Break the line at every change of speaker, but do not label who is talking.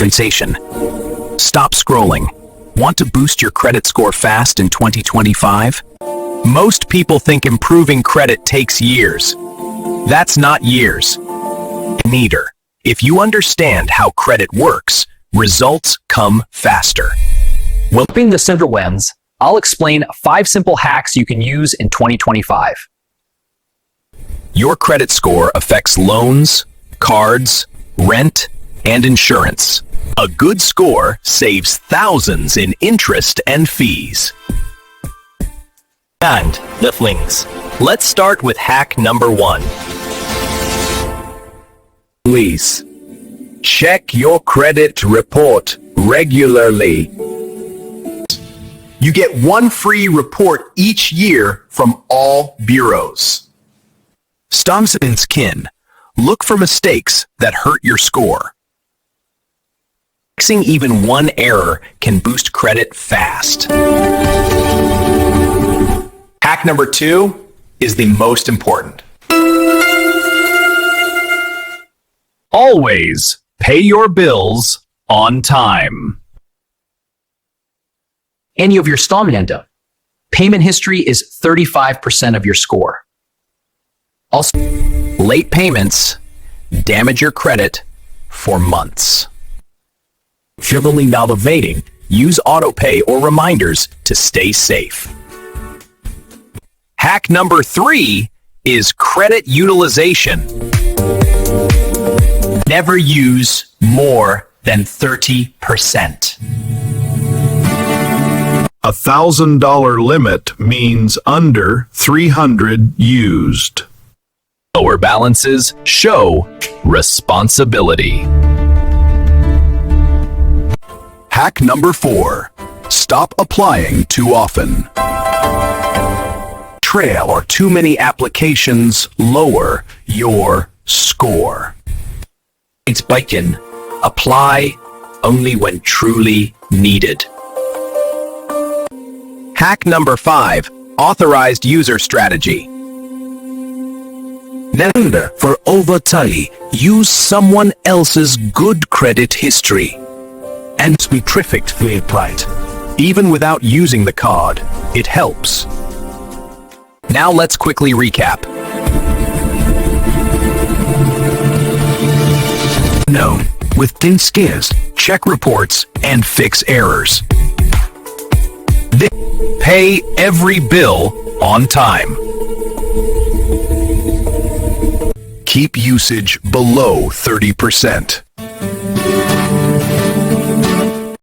Utilization. Stop scrolling. Want to boost your credit score fast in 2025? Most people think improving credit takes years. That's not years. Neither. If you understand how credit works, results come faster.
Flipping the center lens, I'll explain 5 simple hacks you can use in 2025.
Your credit score affects loans, cards, rent, and insurance. A good score saves thousands in interest and fees. And the flings. Let's start with hack number 1. Please check your credit report regularly. You get one free report each year from all bureaus. Kin. Look for mistakes that hurt your score. Fixing even one error can boost credit fast. Hack number 2 is the most important. Always pay your bills on time.
Any of your installment end up. Payment history is 35% of your score. Also,
Late payments damage your credit for months. If you're navigating, use autopay or reminders to stay safe. Hack number 3 is credit utilization. Never use more than 30%.
$1,000 limit means under 300 used.
Lower balances show responsibility. Hack number 4. Stop applying too often. Trail or too many applications lower your score. It's bacon. Apply only when truly needed. Hack number 5. Authorized user strategy. Never for overtime, use someone else's good credit history. And be perfect for applied. Even without using the card, it helps. Now let's quickly recap. No, with thin skills, check reports and fix errors. Pay every bill on time. Keep usage below 30%.